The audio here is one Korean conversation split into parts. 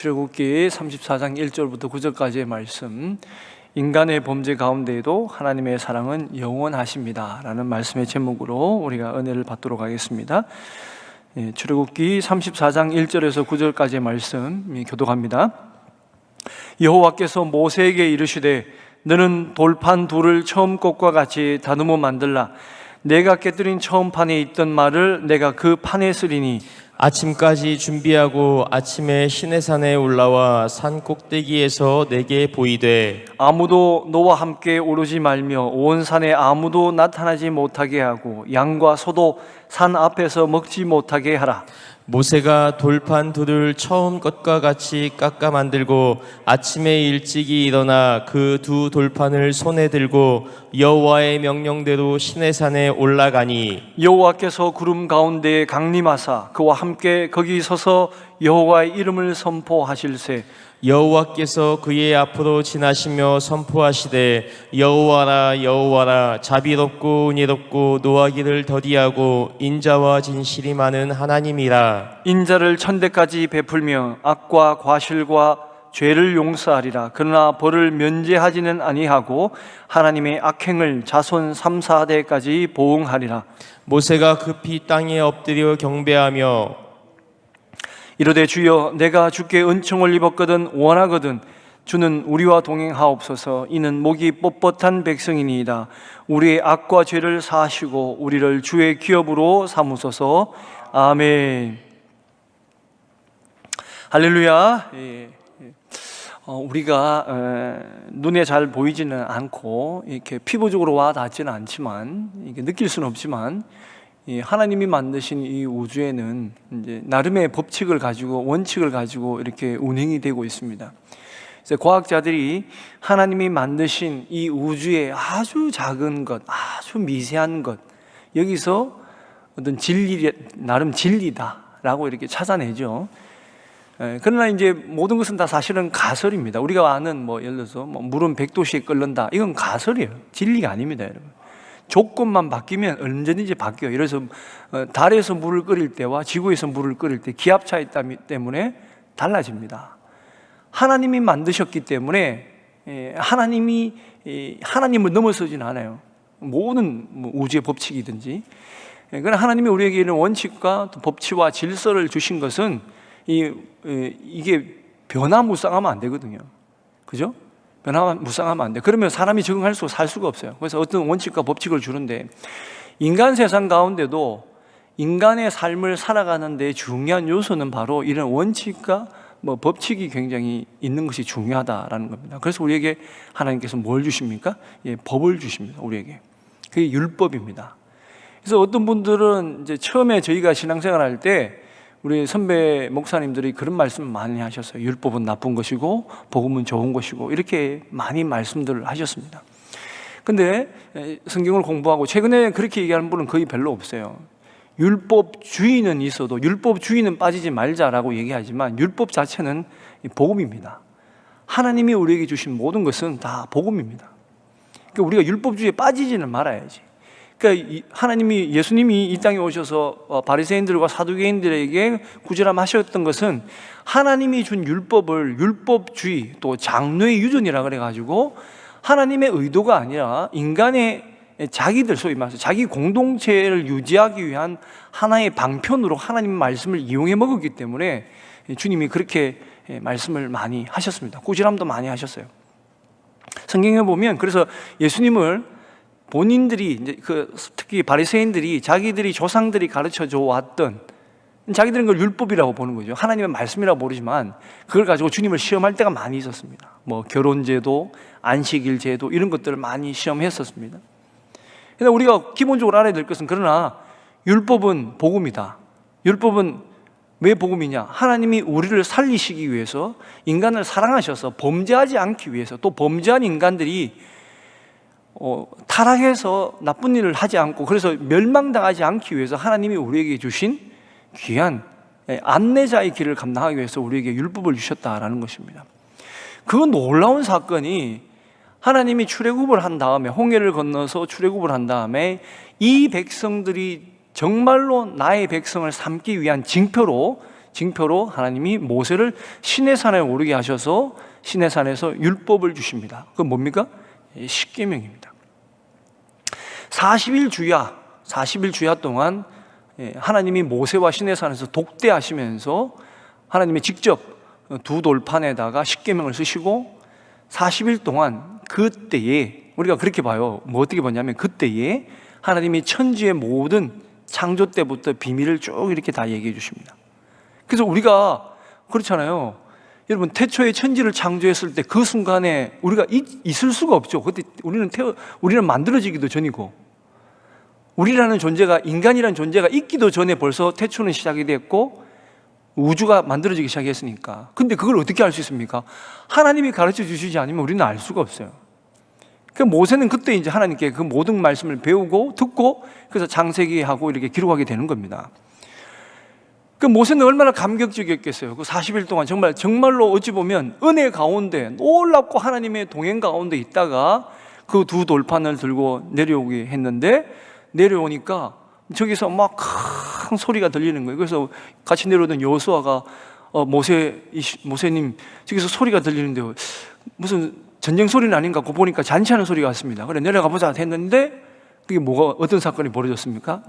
출애굽기 34장 1절부터 9절까지의 말씀, 인간의 범죄 가운데에도 하나님의 사랑은 영원하십니다 라는 말씀의 제목으로 우리가 은혜를 받도록 하겠습니다. 출애굽기 34장 1절에서 9절까지의 말씀 교독합니다. 여호와께서 모세에게 이르시되 너는 돌판 둘을 처음 것과 같이 다듬어 만들라. 내가 깨뜨린 처음 판에 있던 말을 내가 그 판에 쓰리니 아침까지 준비하고 아침에 시내산에 올라와 산 꼭대기에서 내게 보이되 아무도 너와 함께 오르지 말며 온 산에 아무도 나타나지 못하게 하고 양과 소도 산 앞에서 먹지 못하게 하라. 모세가 돌판 둘을 처음 것과 같이 깎아 만들고 아침에 일찍이 일어나 그 두 돌판을 손에 들고 여호와의 명령대로 시내산에 올라가니 여호와께서 구름 가운데에 강림하사 그와 함께 거기 서서 여호와의 이름을 선포하실세. 여호와께서 그의 앞으로 지나시며 선포하시되 여호와라 여호와라 자비롭고 은혜롭고 노하기를 더디하고 인자와 진실이 많은 하나님이라. 인자를 천대까지 베풀며 악과 과실과 죄를 용서하리라. 그러나 벌을 면제하지는 아니하고 하나님의 악행을 자손 3, 4대까지 보응하리라. 모세가 급히 땅에 엎드려 경배하며 이르되 주여 내가 주께 은총을 입었거든 원하거든 주는 우리와 동행하옵소서. 이는 목이 뻣뻣한 백성이니이다. 우리의 악과 죄를 사하시고 우리를 주의 기업으로 삼으소서. 아멘. 할렐루야. 우리가 눈에 잘 보이지는 않고 이렇게 피부적으로 와 닿지는 않지만 이게 느낄 수는 없지만 하나님이 만드신 이 우주에는 이제 나름의 법칙을 가지고 원칙을 가지고 이렇게 운행이 되고 있습니다. 그래서 과학자들이 하나님이 만드신 이 우주의 아주 작은 것, 아주 미세한 것, 여기서 어떤 진리, 나름 진리다라고 이렇게 찾아내죠. 그러나 이제 모든 것은 다 사실은 가설입니다. 우리가 아는 예를 들어서 물은 100도씨에 끓는다, 이건 가설이에요. 진리가 아닙니다, 여러분. 조건만 바뀌면 언제든지 바뀌어요. 그래서 달에서 물을 끓일 때와 지구에서 물을 끓일 때 기압 차이 때문에 달라집니다. 하나님이 만드셨기 때문에 하나님을 넘어서진 않아요. 모든 우주의 법칙이든지. 그러나 하나님이 우리에게 이런 원칙과 또 법치와 질서를 주신 것은 이게 변화무쌍하면 안 되거든요. 그죠? 변화무쌍하면 안 돼. 그러면 사람이 적응할수록 살 수가 없어요. 그래서 어떤 원칙과 법칙을 주는데, 인간 세상 가운데도 인간의 삶을 살아가는 데 중요한 요소는 바로 이런 원칙과 법칙이 굉장히 있는 것이 중요하다라는 겁니다. 그래서 우리에게 하나님께서 뭘 주십니까? 법을 주십니다. 우리에게. 그게 율법입니다. 그래서 어떤 분들은 이제 처음에 저희가 신앙생활 할 때 우리 선배 목사님들이 그런 말씀을 많이 하셨어요. 율법은 나쁜 것이고 복음은 좋은 것이고 이렇게 많이 말씀들을 하셨습니다. 근데 성경을 공부하고 최근에 그렇게 얘기하는 분은 거의 별로 없어요. 율법주의는 있어도 율법주의는 빠지지 말자라고 얘기하지만 율법 자체는 복음입니다. 하나님이 우리에게 주신 모든 것은 다 복음입니다. 그러니까 우리가 율법주의에 빠지지는 말아야지. 그러니까 하나님이, 예수님이 이 땅에 오셔서 바리새인들과 사두개인들에게 구제람하셨던 것은 하나님이 준 율법을 율법주의 또 장래의 유전이라 그래가지고 하나님의 의도가 아니라 인간의 자기들, 소위 말해서 자기 공동체를 유지하기 위한 하나의 방편으로 하나님 말씀을 이용해 먹었기 때문에 주님이 그렇게 말씀을 많이 하셨습니다. 꾸지람도 많이 하셨어요. 성경에 보면 그래서 예수님을 본인들이 이제 특히 바리새인들이 자기들이 조상들이 가르쳐 줘 왔던, 자기들은 그걸 율법이라고 보는 거죠. 하나님의 말씀이라고 모르지만 그걸 가지고 주님을 시험할 때가 많이 있었습니다. 결혼제도, 안식일 제도 이런 것들을 많이 시험했었습니다. 그런데 우리가 기본적으로 알아야 될 것은, 그러나 율법은 복음이다. 율법은 왜 복음이냐? 하나님이 우리를 살리시기 위해서, 인간을 사랑하셔서 범죄하지 않기 위해서, 또 범죄한 인간들이 타락해서 나쁜 일을 하지 않고 그래서 멸망당하지 않기 위해서 하나님이 우리에게 주신 귀한 안내자의 길을 감당하기 위해서 우리에게 율법을 주셨다라는 것입니다. 그 놀라운 사건이 하나님이 출애굽을 한 다음에, 홍해를 건너서 출애굽을 한 다음에 이 백성들이 정말로 나의 백성을 삼기 위한 징표로 징표로 하나님이 모세를 시내산에 오르게 하셔서 시내산에서 율법을 주십니다. 그건 뭡니까? 십계명입니다. 40일 주야 동안 하나님이 모세와 시내산에서 독대하시면서 하나님이 직접 두 돌판에다가 십계명을 쓰시고 40일 동안 그때에 우리가 그렇게 봐요. 뭐 어떻게 보냐면 그때에 하나님이 천지의 모든 창조 때부터 비밀을 쭉 이렇게 다 얘기해 주십니다. 그래서 우리가 그렇잖아요. 여러분 태초에 천지를 창조했을 때 그 순간에 우리가 있을 수가 없죠. 그때 우리는 만들어지기도 전이고 우리라는 존재가 인간이라는 존재가 있기도 전에 벌써 태초는 시작이 됐고 우주가 만들어지기 시작했으니까. 근데 그걸 어떻게 알 수 있습니까? 하나님이 가르쳐 주시지 않으면 우리는 알 수가 없어요. 그 모세는 그때 이제 하나님께 그 모든 말씀을 배우고 듣고 그래서 창세기하고 이렇게 기록하게 되는 겁니다. 그 모세는 얼마나 감격적이었겠어요. 그 40일 동안 정말로 어찌 보면 은혜 가운데 놀랍고 하나님의 동행 가운데 있다가 그 두 돌판을 들고 내려오게 했는데 내려오니까 저기서 막 큰 소리가 들리는 거예요. 그래서 같이 내려오던 여호수아가 모세님 저기서 소리가 들리는데 무슨 전쟁 소리는 아닌가 고 보니까 잔치하는 소리가 왔습니다. 그래 내려가 보자 했는데 그게 어떤 사건이 벌어졌습니까?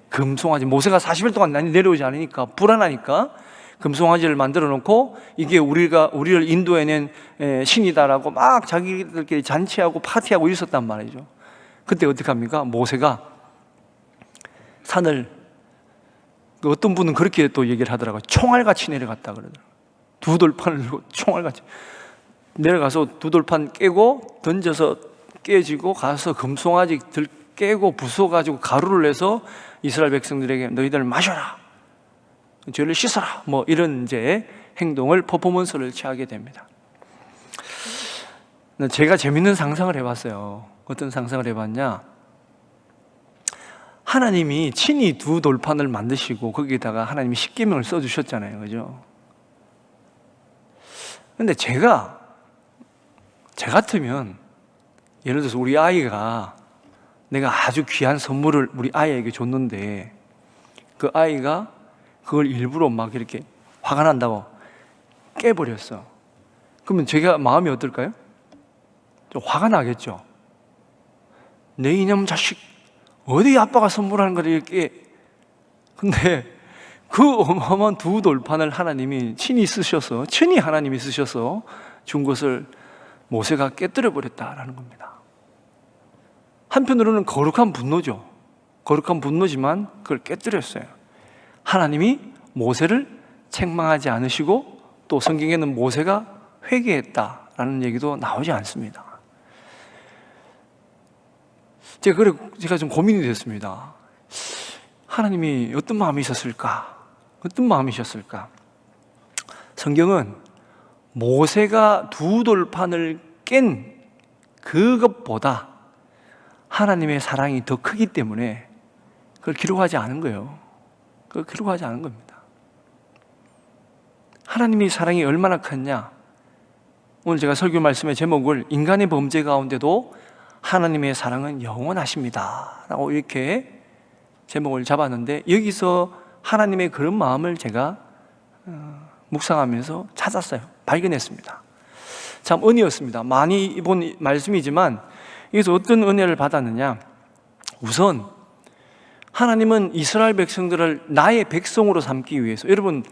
금송아지. 모세가 40일 동안 내려오지 않으니까 불안하니까 금송아지를 만들어 놓고 이게 우리를 인도해낸 신이다라고 막 자기들끼리 잔치하고 파티하고 있었단 말이죠. 그때 어떻게 합니까? 모세가 산을 어떤 분은 그렇게 또 얘기를 하더라고요. 총알같이 내려갔다 그러더라고요. 두 돌판을 들고 총알같이 내려가서 두 돌판 깨고 던져서 깨지고 가서 금송아지 깨고 부숴가지고 가루를 내서 이스라엘 백성들에게 너희들 마셔라, 죄를 씻어라, 뭐 이런 이제 행동을 퍼포먼스를 취하게 됩니다. 제가 재밌는 상상을 해봤어요. 어떤 상상을 해봤냐? 하나님이 친히 두 돌판을 만드시고 거기에다가 하나님이 십계명을 써주셨잖아요, 그죠? 근데 제 같으면 예를 들어서 우리 아이가 내가 아주 귀한 선물을 우리 아이에게 줬는데 그 아이가 그걸 일부러 막 이렇게 화가 난다고 깨버렸어. 그러면 제가 마음이 어떨까요? 좀 화가 나겠죠. 내 이놈 자식 어디 아빠가 선물하는 걸 이렇게. 근데 그 어마어마한 두 돌판을 하나님이 친히 하나님이 쓰셔서 준 것을 모세가 깨뜨려 버렸다라는 겁니다. 한편으로는 거룩한 분노죠. 거룩한 분노지만 그걸 깨뜨렸어요. 하나님이 모세를 책망하지 않으시고 또 성경에는 모세가 회개했다라는 얘기도 나오지 않습니다. 제가 좀 고민이 됐습니다. 하나님이 어떤 마음이셨을까? 성경은 모세가 두 돌판을 깬 그것보다 하나님의 사랑이 더 크기 때문에 그걸 기록하지 않은 거예요. 그걸 기록하지 않은 겁니다. 하나님의 사랑이 얼마나 컸냐? 오늘 제가 설교 말씀의 제목을 인간의 범죄 가운데도 하나님의 사랑은 영원하십니다 라고 이렇게 제목을 잡았는데 여기서 하나님의 그런 마음을 제가 묵상하면서 찾았어요. 발견했습니다. 참 은혜였습니다. 많이 본 말씀이지만 여기서 어떤 은혜를 받았느냐? 우선 하나님은 이스라엘 백성들을 나의 백성으로 삼기 위해서, 여러분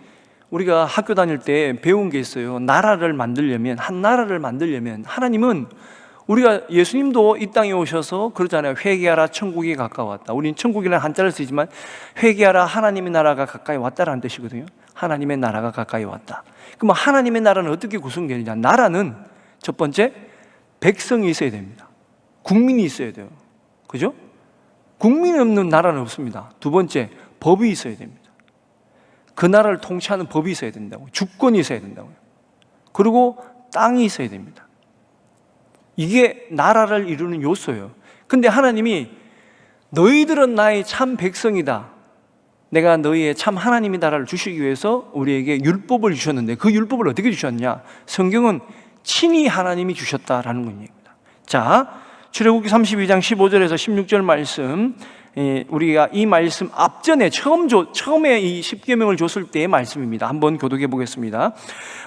우리가 학교 다닐 때 배운 게 있어요. 한 나라를 만들려면 하나님은, 우리가 예수님도 이 땅에 오셔서 그러잖아요. 회개하라, 천국이 가까웠다. 우리는 천국이라는 한자를 쓰지만 회개하라, 하나님의 나라가 가까이 왔다라는 뜻이거든요. 하나님의 나라가 가까이 왔다. 그럼 하나님의 나라는 어떻게 구성되느냐? 나라는 첫 번째 백성이 있어야 됩니다. 국민이 있어야 돼요. 그죠? 국민이 없는 나라는 없습니다. 두 번째 법이 있어야 됩니다. 그 나라를 통치하는 법이 있어야 된다고요. 주권이 있어야 된다고요. 그리고 땅이 있어야 됩니다. 이게 나라를 이루는 요소예요. 근데 하나님이 너희들은 나의 참 백성이다, 내가 너희의 참 하나님의 나라를 주시기 위해서 우리에게 율법을 주셨는데 그 율법을 어떻게 주셨냐? 성경은 친히 하나님이 주셨다라는 겁니다. 자, 출애굽기 32장 15절에서 16절 말씀 우리가 이 말씀 앞전에 처음에 이 십계명을 줬을 때의 말씀입니다. 한번 교독해 보겠습니다.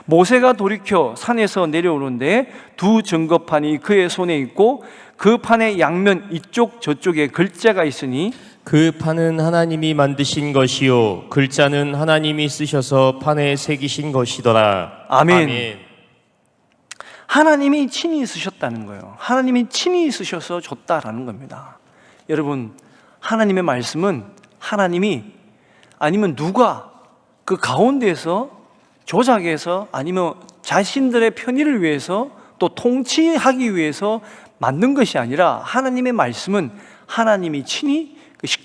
모세가 돌이켜 산에서 내려오는데 두 증거판이 그의 손에 있고 그 판의 양면 이쪽 저쪽에 글자가 있으니 그 판은 하나님이 만드신 것이요 글자는 하나님이 쓰셔서 판에 새기신 것이더라. 아멘. 하나님이 친히 쓰셨다는 거예요. 하나님이 친히 쓰셔서 줬다라는 겁니다. 여러분, 하나님의 말씀은 하나님이 아니면 누가 그 가운데에서 조작해서 아니면 자신들의 편의를 위해서 또 통치하기 위해서 만든 것이 아니라 하나님의 말씀은 하나님이 친히,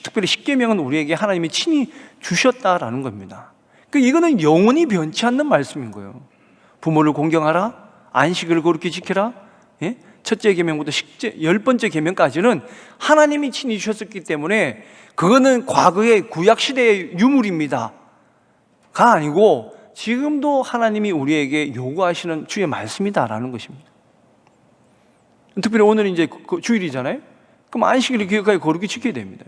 특별히 십계명은 우리에게 하나님이 친히 주셨다라는 겁니다. 이거는 영원히 변치 않는 말씀인 거예요. 부모를 공경하라, 안식을 거룩히 지켜라. 첫째 계명부터 10번째 계명까지는 하나님이 친히 주셨기 때문에 그거는 과거의 구약시대의 유물입니다 가 아니고 지금도 하나님이 우리에게 요구하시는 주의 말씀이다라는 것입니다. 특별히 오늘은 이제 주일이잖아요. 그럼 안식일을 기억하여 거룩히 지켜야 됩니다.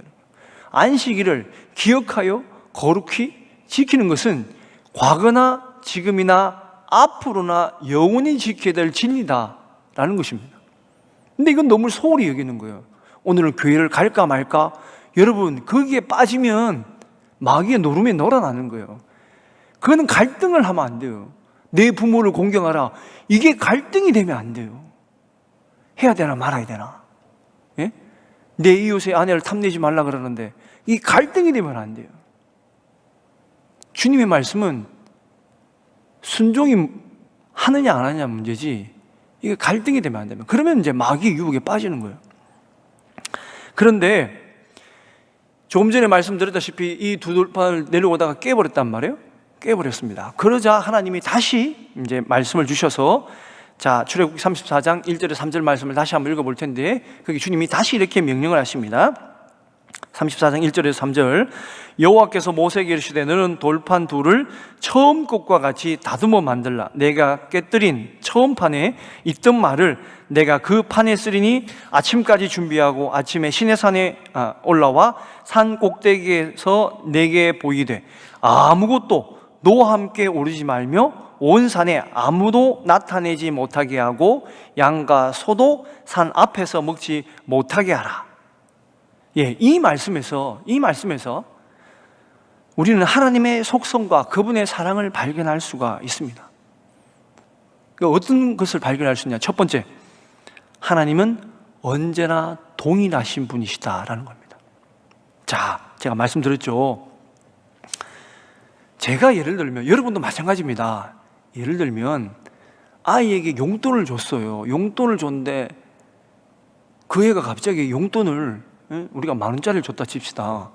안식일을 기억하여 거룩히 지키는 것은 과거나 지금이나 앞으로나 영원히 지켜야 될 진리다라는 것입니다. 근데 이건 너무 소홀히 여기는 거예요. 오늘은 교회를 갈까 말까? 여러분, 거기에 빠지면 마귀의 노름에 놀아나는 거예요. 그거는 갈등을 하면 안 돼요. 내 부모를 공경하라. 이게 갈등이 되면 안 돼요. 해야 되나 말아야 되나? 예? 내 이웃의 아내를 탐내지 말라 그러는데 이 갈등이 되면 안 돼요. 주님의 말씀은 순종이 하느냐 안 하느냐 문제지 이게 갈등이 되면 안 되면 그러면 이제 마귀의 유혹에 빠지는 거예요. 그런데 조금 전에 말씀드렸다시피 이 두 돌판을 내려오다가 깨버렸단 말이에요. 깨버렸습니다. 그러자 하나님이 다시 이제 말씀을 주셔서 자, 출애굽기 34장 1절에 3절 말씀을 다시 한번 읽어볼 텐데 거기 주님이 다시 이렇게 명령을 하십니다. 34장 1절에서 3절 여호와께서 모세에게 이르시되 너는 돌판 둘을 처음 것과 같이 다듬어 만들라. 내가 깨뜨린 처음 판에 있던 말을 내가 그 판에 쓰리니 아침까지 준비하고 아침에 시내산에 올라와 산 꼭대기에서 내게 보이되 아무것도 너와 함께 오르지 말며 온 산에 아무도 나타내지 못하게 하고 양과 소도 산 앞에서 먹지 못하게 하라. 예, 이 말씀에서 우리는 하나님의 속성과 그분의 사랑을 발견할 수가 있습니다. 그러니까 어떤 것을 발견할 수 있냐? 첫 번째, 하나님은 언제나 동일하신 분이시다라는 겁니다. 자, 제가 말씀드렸죠. 제가 예를 들면 여러분도 마찬가지입니다. 예를 들면 아이에게 용돈을 줬어요. 용돈을 줬는데 그 애가 갑자기 용돈을 우리가 10,000원짜리를 줬다 칩시다.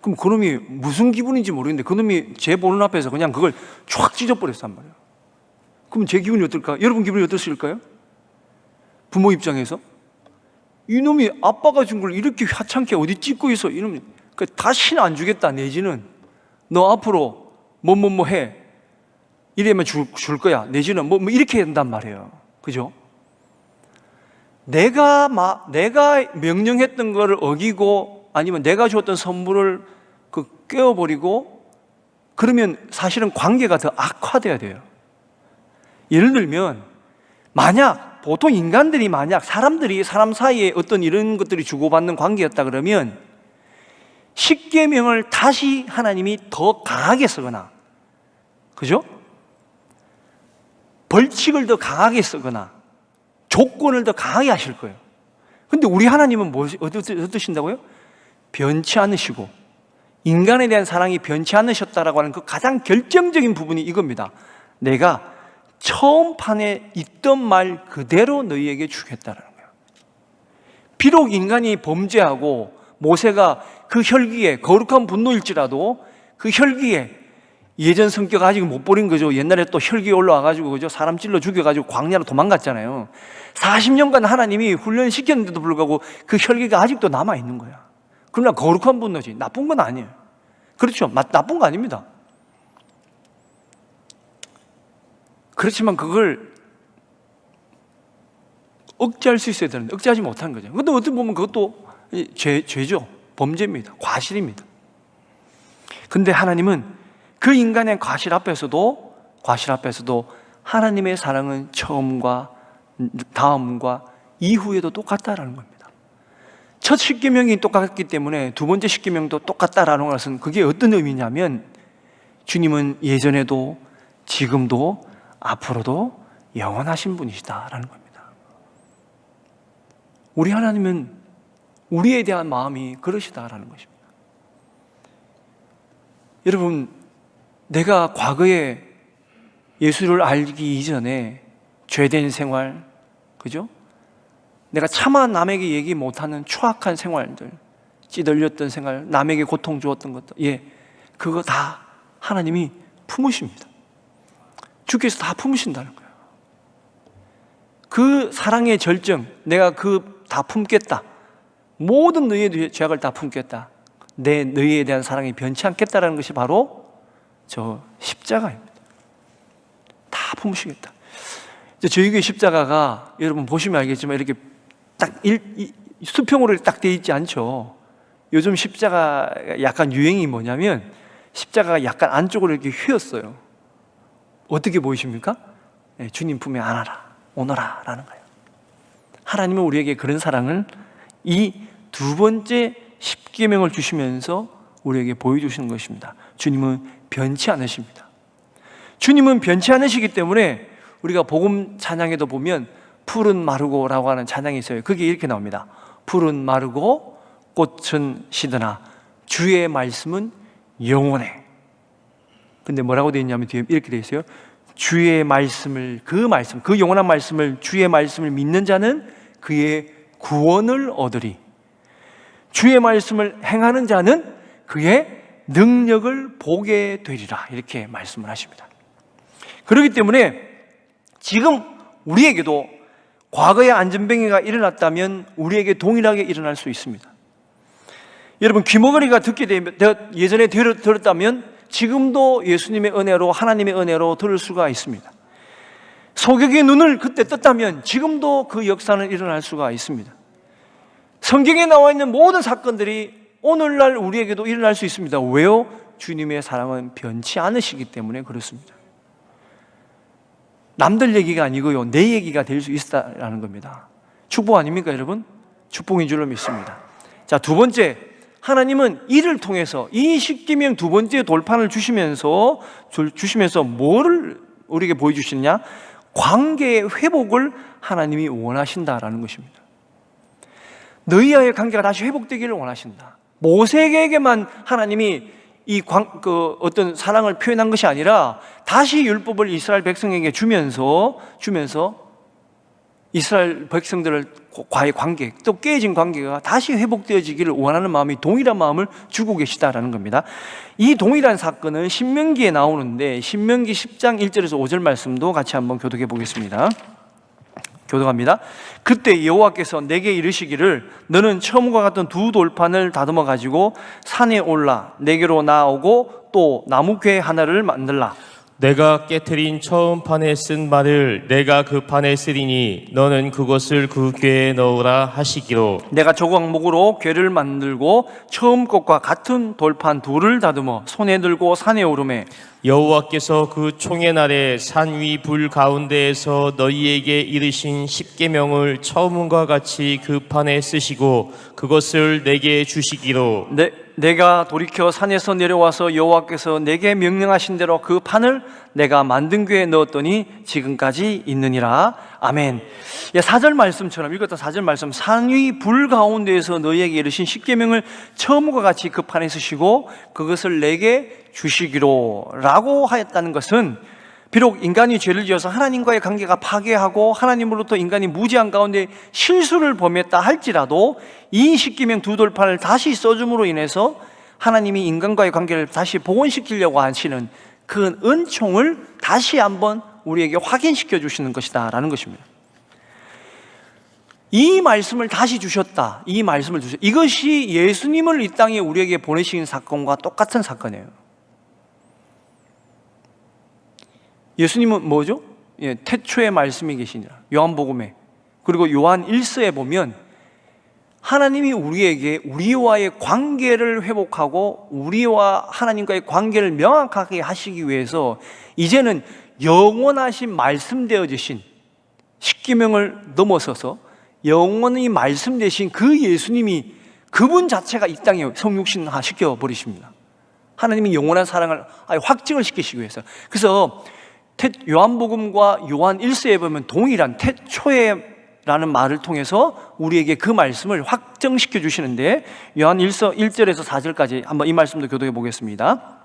그럼 그놈이 무슨 기분인지 모르겠는데 그놈이 제 보는 앞에서 그냥 그걸 쫙 찢어버렸단 말이에요. 그럼 제 기분이 어떨까? 여러분 기분이 어떠실까요? 부모 입장에서 이놈이 아빠가 준 걸 이렇게 하찮게 어디 찢고 있어. 이놈이 다시는 안 주겠다 내지는 너 앞으로 뭐 해 이러면 줄 거야 내지는 뭐 이렇게 해야 된단 말이에요. 그죠? 내가 명령했던 것을 어기고 아니면 내가 주었던 선물을 깨어버리고 그러면 사실은 관계가 더 악화돼야 돼요. 예를 들면 만약 보통 인간들이 사람들이 사람 사이에 어떤 이런 것들이 주고받는 관계였다 그러면 십계명을 다시 하나님이 더 강하게 쓰거나 그죠? 벌칙을 더 강하게 쓰거나 조건을 더 강하게 하실 거예요. 근데 우리 하나님은 어떠신다고요? 변치 않으시고 인간에 대한 사랑이 변치 않으셨다라고 하는 그 가장 결정적인 부분이 이겁니다. 내가 처음 판에 있던 말 그대로 너희에게 주겠다라는 거예요. 비록 인간이 범죄하고 모세가 그 혈기에 거룩한 분노일지라도 그 혈기에 예전 성격 아직 못 버린 거죠. 옛날에 또 혈기 올라와가지고 그죠? 사람 찔러 죽여가지고 광야로 도망갔잖아요. 40년간 하나님이 훈련시켰는데도 불구하고 그 혈기가 아직도 남아있는 거야. 그러나 거룩한 분노지. 나쁜 건 아니에요. 그렇죠? 나쁜 거 아닙니다. 그렇지만 그걸 억제할 수 있어야 되는데 억제하지 못한 거죠. 근데 어떻게 보면 그것도 죄죠. 범죄입니다. 과실입니다. 근데 하나님은 그 인간의 과실 앞에서도 하나님의 사랑은 처음과 다음과 이후에도 똑같다라는 겁니다. 첫 십계명이 똑같기 때문에 두 번째 십계명도 똑같다라는 것은 그게 어떤 의미냐면 주님은 예전에도 지금도 앞으로도 영원하신 분이시다라는 겁니다. 우리 하나님은 우리에 대한 마음이 그러시다라는 것입니다. 여러분, 내가 과거에 예수를 알기 이전에 죄된 생활, 그죠? 내가 차마 남에게 얘기 못하는 추악한 생활들, 찌들렸던 생활, 남에게 고통 주었던 것들, 그거 다 하나님이 품으십니다. 주께서 다 품으신다는 거예요. 그 사랑의 절정, 내가 그 다 품겠다. 모든 너희의 죄악을 다 품겠다. 너희에 대한 사랑이 변치 않겠다라는 것이 바로 저 십자가입니다. 다 품으시겠다. 저희 십자가가 여러분 보시면 알겠지만 이렇게 딱 수평으로 딱 돼 있지 않죠. 요즘 십자가 약간 유행이 뭐냐면 십자가가 약간 안쪽으로 이렇게 휘었어요. 어떻게 보이십니까? 주님 품에 안아라, 오너라 라는 거예요. 하나님은 우리에게 그런 사랑을 이 두 번째 십계명을 주시면서 우리에게 보여주시는 것입니다. 주님은 변치 않으십니다. 주님은 변치 않으시기 때문에 우리가 복음 찬양에도 보면 풀은 마르고라고 하는 찬양이 있어요. 그게 이렇게 나옵니다. 풀은 마르고 꽃은 시드나 주의 말씀은 영원해. 근데 뭐라고 되어 있냐면 뒤에 이렇게 되어 있어요. 주의 말씀을, 그 영원한 말씀을, 주의 말씀을 믿는 자는 그의 구원을 얻으리. 주의 말씀을 행하는 자는 그의 능력을 보게 되리라. 이렇게 말씀을 하십니다. 그렇기 때문에 지금 우리에게도 과거에 안전병이가 일어났다면 우리에게 동일하게 일어날 수 있습니다. 여러분, 귀머거리가 듣게 되면, 예전에 들었다면 지금도 예수님의 은혜로, 하나님의 은혜로 들을 수가 있습니다. 소경의 눈을 그때 떴다면 지금도 그 역사는 일어날 수가 있습니다. 성경에 나와 있는 모든 사건들이 오늘날 우리에게도 일어날 수 있습니다. 왜요? 주님의 사랑은 변치 않으시기 때문에 그렇습니다. 남들 얘기가 아니고요, 내 얘기가 될 수 있다라는 겁니다. 축복 아닙니까, 여러분? 축복인 줄로 믿습니다. 자, 두 번째, 하나님은 이를 통해서 이 십계명 두 번째 돌판을 주시면서 뭐를 우리에게 보여주시느냐? 관계의 회복을 하나님이 원하신다라는 것입니다. 너희와의 관계가 다시 회복되기를 원하신다. 모세에게만 하나님이 어떤 사랑을 표현한 것이 아니라 다시 율법을 이스라엘 백성에게 주면서 이스라엘 백성들과의 관계, 또 깨진 관계가 다시 회복되어지기를 원하는 마음이 동일한 마음을 주고 계시다라는 겁니다. 이 동일한 사건은 신명기에 나오는데 신명기 10장 1절에서 5절 말씀도 같이 한번 교독해 보겠습니다. 교독합니다. 그때 여호와께서 내게 이르시기를 너는 처음과 같은 두 돌판을 다듬어 가지고 산에 올라 내게로 나오고 또 나무괴 하나를 만들라. 내가 깨트린 처음 판에 쓴 말을 내가 그 판에 쓰리니 너는 그것을 그 궤에 넣으라 하시기로. 내가 조각목으로 궤를 만들고 처음 것과 같은 돌판 둘을 다듬어 손에 들고 산에 오르매 여호와께서 그 총의 날에 산 위 불 가운데에서 너희에게 이르신 십계명을 처음과 같이 그 판에 쓰시고 그것을 내게 주시기로. 내가 돌이켜 산에서 내려와서 여호와께서 내게 명령하신 대로 그 판을 내가 만든 궤에 넣었더니 지금까지 있느니라. 아멘. 4절 말씀처럼 읽었던 4절 말씀, 산 위 불 가운데에서 너희에게 이르신 십계명을 처음과 같이 그 판에 쓰시고 그것을 내게 주시기로 라고 하였다는 것은 비록 인간이 죄를 지어서 하나님과의 관계가 파괴하고 하나님으로부터 인간이 무지한 가운데 실수를 범했다 할지라도 이 십계명 두 돌판을 다시 써줌으로 인해서 하나님이 인간과의 관계를 다시 복원시키려고 하시는 그 은총을 다시 한번 우리에게 확인시켜 주시는 것이다 라는 것입니다. 이 말씀을 다시 주셨다, 이 말씀을 주셨다, 이것이 예수님을 이 땅에 우리에게 보내신 사건과 똑같은 사건이에요. 예수님은 뭐죠? 태초에 말씀이 계시니라. 요한복음에, 그리고 요한 1서에 보면 하나님이 우리에게 우리와의 관계를 회복하고 우리와 하나님과의 관계를 명확하게 하시기 위해서 이제는 영원하신 말씀되어지신 십계명을 넘어서서 영원히 말씀되신 그 예수님이 그분 자체가 이 땅에 성육신화 시켜버리십니다. 하나님이 영원한 사랑을 확증을 시키시기 위해서. 그래서 요한복음과 요한 1서에 보면 동일한 태초에라는 말을 통해서 우리에게 그 말씀을 확정시켜 주시는데, 요한 1서 1절에서 4절까지 한번 이 말씀도 교독해 보겠습니다.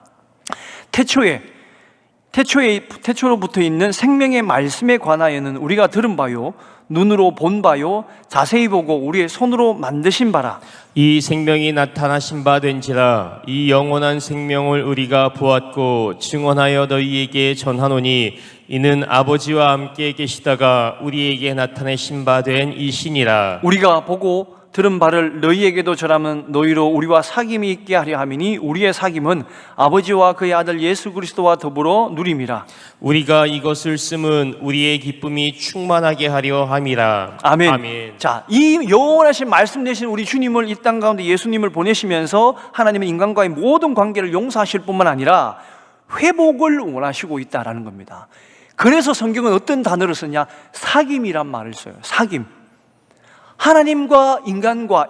태초로부터 있는 생명의 말씀에 관하여는 우리가 들은 바요, 눈으로 본 바요, 자세히 보고 우리의 손으로 만드신 바라. 이 생명이 나타나신 바 된지라. 이 영원한 생명을 우리가 보았고 증언하여 너희에게 전하노니 이는 아버지와 함께 계시다가 우리에게 나타내신 바 된 이신이라. 우리가 보고 들은 바를 너희에게도 전하면 너희로 우리와 사귐이 있게 하려 함이니 우리의 사귐은 아버지와 그의 아들 예수 그리스도와 더불어 누림이라. 우리가 이것을 쓰면 우리의 기쁨이 충만하게 하려 함이라. 아멘. 아멘. 자, 이 영원하신 말씀 되신 우리 주님을 이 땅 가운데 예수님을 보내시면서 하나님은 인간과의 모든 관계를 용서하실 뿐만 아니라 회복을 원하시고 있다라는 겁니다. 그래서 성경은 어떤 단어를 쓰냐? 사귐이란 말을 써요. 사귐. 하나님과 인간과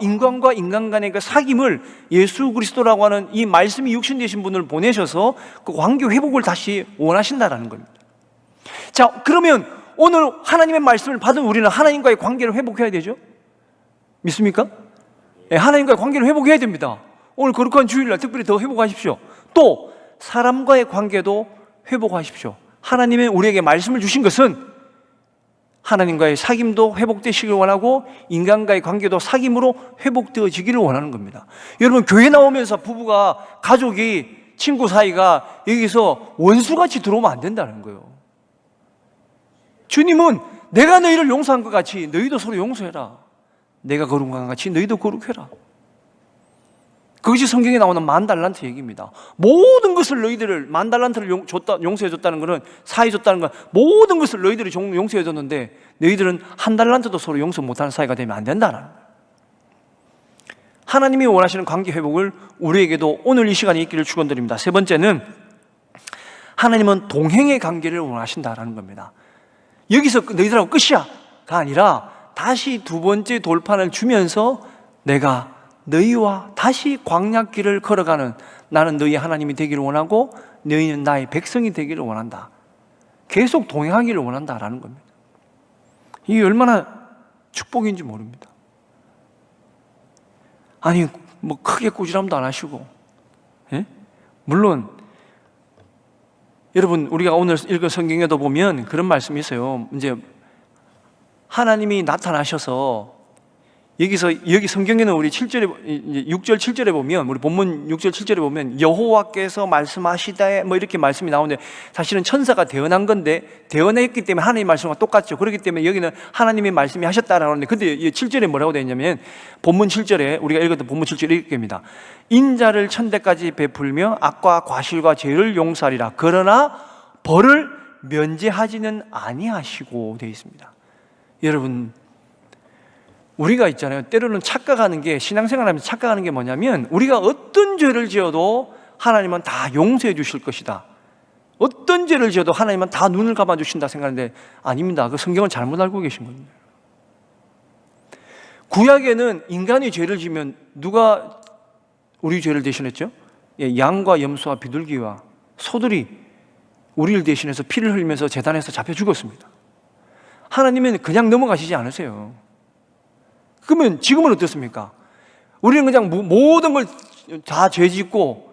인간 간의 그 사귐을 예수 그리스도라고 하는 이 말씀이 육신되신 분을 보내셔서 그 관계 회복을 다시 원하신다라는 겁니다. 자, 그러면 오늘 하나님의 말씀을 받은 우리는 하나님과의 관계를 회복해야 되죠? 믿습니까? 네, 하나님과의 관계를 회복해야 됩니다. 오늘 거룩한 주일날 특별히 더 회복하십시오. 또 사람과의 관계도 회복하십시오. 하나님의 우리에게 말씀을 주신 것은 하나님과의 사귐도 회복되시길 원하고 인간과의 관계도 사귐으로 회복되어지기를 원하는 겁니다. 여러분, 교회 나오면서 부부가, 가족이, 친구 사이가 여기서 원수같이 들어오면 안 된다는 거예요. 주님은 내가 너희를 용서한 것 같이 너희도 서로 용서해라. 내가 거룩한 것 같이 너희도 거룩해라. 그것이 성경에 나오는 만달란트 얘기입니다. 모든 것을 너희들을, 만달란트를 용서해 줬다는 것은, 사해 줬다는 건 모든 것을 너희들이 용서해 줬는데 너희들은 한 달란트도 서로 용서 못하는 사이가 되면 안 된다는 거예요. 하나님이 원하시는 관계 회복을 우리에게도 오늘 이 시간에 있기를 축원드립니다. 세 번째는 하나님은 동행의 관계를 원하신다라는 겁니다. 여기서 너희들하고 끝이야가 아니라 다시 두 번째 돌판을 주면서 내가 너희와 다시 광야길을 걸어가는, 나는 너희 하나님이 되기를 원하고 너희는 나의 백성이 되기를 원한다. 계속 동행하기를 원한다라는 겁니다. 이게 얼마나 축복인지 모릅니다. 아니, 뭐 크게 꾸지람도 안 하시고, 예? 물론 여러분, 우리가 오늘 읽은 성경에도 보면 그런 말씀이 있어요. 이제 하나님이 나타나셔서 여기 성경에는 우리 7절에, 6절 7절에 보면, 우리 본문 6절 7절에 보면 여호와께서 말씀하시다 뭐 이렇게 말씀이 나오는데, 사실은 천사가 대언한 건데 대언했기 때문에 하나님의 말씀과 똑같죠. 그렇기 때문에 여기는 하나님의 말씀이 하셨다라고 하는데, 근데 7절에 뭐라고 되어 있냐면, 본문 7절에 우리가 읽었던 본문 7절에 이렇게 입니다. 인자를 천대까지 베풀며 악과 과실과 죄를 용서하리라. 그러나 벌을 면제하지는 아니하시고 되어 있습니다. 여러분, 우리가 있잖아요. 때로는 착각하는 게, 신앙생활하면서 착각하는 게 뭐냐면, 우리가 어떤 죄를 지어도 하나님은 다 용서해 주실 것이다, 어떤 죄를 지어도 하나님은 다 눈을 감아 주신다 생각하는데 아닙니다. 그 성경을 잘못 알고 계신 겁니다. 구약에는 인간이 죄를 지면 누가 우리 죄를 대신했죠? 양과 염소와 비둘기와 소들이 우리를 대신해서 피를 흘리면서 제단에서 잡혀 죽었습니다. 하나님은 그냥 넘어가시지 않으세요. 그러면 지금은 어떻습니까? 우리는 그냥 모든 걸 다 죄짓고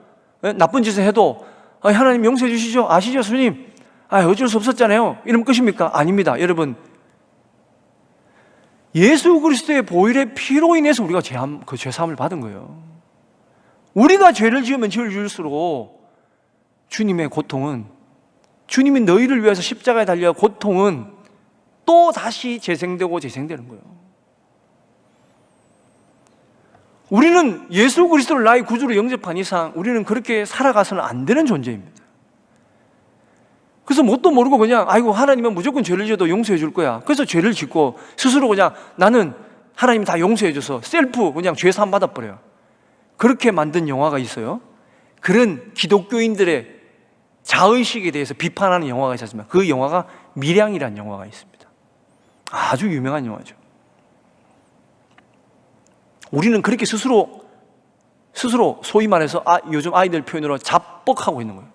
나쁜 짓을 해도 하나님 용서해 주시죠. 아시죠, 주님? 어쩔 수 없었잖아요. 이러면 끝입니까? 아닙니다. 여러분, 예수 그리스도의 보혈의 피로 인해서 우리가 그 죄사함을 받은 거예요. 우리가 죄를 지으면 지을수록 주님의 고통은, 주님이 너희를 위해서 십자가에 달려 고통은 또 다시 재생되고 재생되는 거예요. 우리는 예수 그리스도를 나의 구주로 영접한 이상 우리는 그렇게 살아가서는 안 되는 존재입니다. 그래서 뭣도 모르고 그냥 아이고 하나님은 무조건 죄를 지어도 용서해 줄 거야, 그래서 죄를 짓고 스스로 그냥 나는 하나님이 다 용서해줘서 셀프 그냥 죄 사함 받아버려요. 그렇게 만든 영화가 있어요. 그런 기독교인들의 자의식에 대해서 비판하는 영화가 있었지만 그 영화가 밀양이라는 영화가 있습니다. 아주 유명한 영화죠. 우리는 그렇게 스스로 소위 말해서 요즘 아이들 표현으로 자뻑하고 있는 거예요.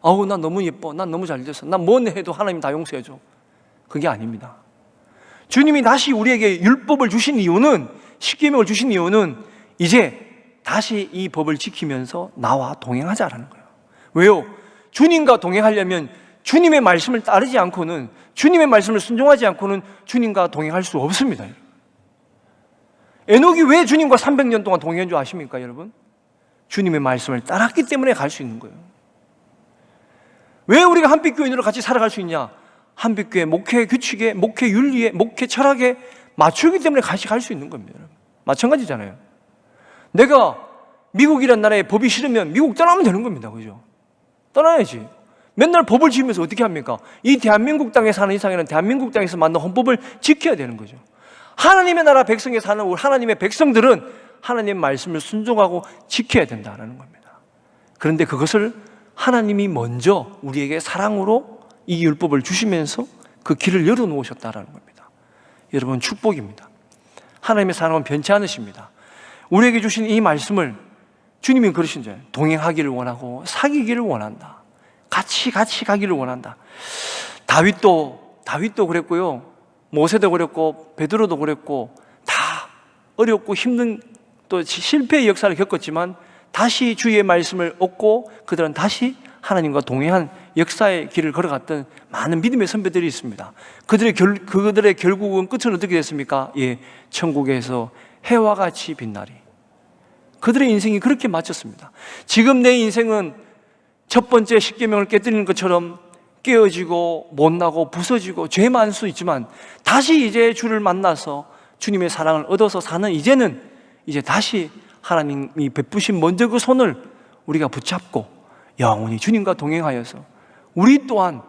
아우, 난 너무 예뻐, 난 너무 잘 됐어, 난 뭔 해도 하나님 다 용서해줘. 그게 아닙니다. 주님이 다시 우리에게 율법을 주신 이유는, 십계명을 주신 이유는 이제 다시 이 법을 지키면서 나와 동행하자라는 거예요. 왜요? 주님과 동행하려면 주님의 말씀을 따르지 않고는, 주님의 말씀을 순종하지 않고는 주님과 동행할 수 없습니다. 에녹이 왜 주님과 300년 동안 동행한 줄 아십니까, 여러분? 주님의 말씀을 따랐기 때문에 갈 수 있는 거예요. 왜 우리가 한빛교인으로 같이 살아갈 수 있냐? 한빛교회 목회 규칙에, 목회 윤리에, 목회 철학에 맞추기 때문에 같이 갈 수 있는 겁니다. 여러분. 마찬가지잖아요. 내가 미국이란 나라의 법이 싫으면 미국 떠나면 되는 겁니다. 그죠? 떠나야지. 맨날 법을 지으면서 어떻게 합니까? 이 대한민국 땅에 사는 이상에는 대한민국 땅에서 만든 헌법을 지켜야 되는 거죠. 하나님의 나라 백성에 사는 우리 하나님의 백성들은 하나님의 말씀을 순종하고 지켜야 된다는 겁니다. 그런데 그것을 하나님이 먼저 우리에게 사랑으로 이 율법을 주시면서 그 길을 열어놓으셨다는 겁니다. 여러분, 축복입니다. 하나님의 사랑은 변치 않으십니다. 우리에게 주신 이 말씀을 주님이 그러신잖아요. 동행하기를 원하고 사귀기를 원한다. 같이 가기를 원한다. 다윗도 그랬고요. 모세도 그랬고 베드로도 그랬고 다 어렵고 힘든 또 실패의 역사를 겪었지만 다시 주의 말씀을 얻고 그들은 다시 하나님과 동행한 역사의 길을 걸어갔던 많은 믿음의 선배들이 있습니다. 그들의 결국은 끝은 어떻게 됐습니까? 예, 천국에서 해와 같이 빛나리. 그들의 인생이 그렇게 마쳤습니다. 지금 내 인생은 첫 번째 십계명을 깨뜨리는 것처럼 깨어지고 못나고 부서지고 죄 많을 수 있지만 다시 이제 주를 만나서 주님의 사랑을 얻어서 사는 이제는 이제 다시 하나님이 베푸신 먼저 그 손을 우리가 붙잡고 영원히 주님과 동행하여서 우리 또한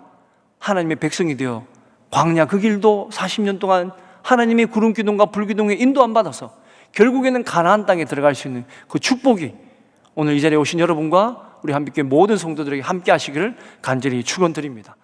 하나님의 백성이 되어 광야 그 길도 40년 동안 하나님의 구름기둥과 불기둥에 인도 안 받아서 결국에는 가나안 땅에 들어갈 수 있는 그 축복이 오늘 이 자리에 오신 여러분과 우리 한빛교회 모든 성도들에게 함께 하시기를 간절히 축원드립니다.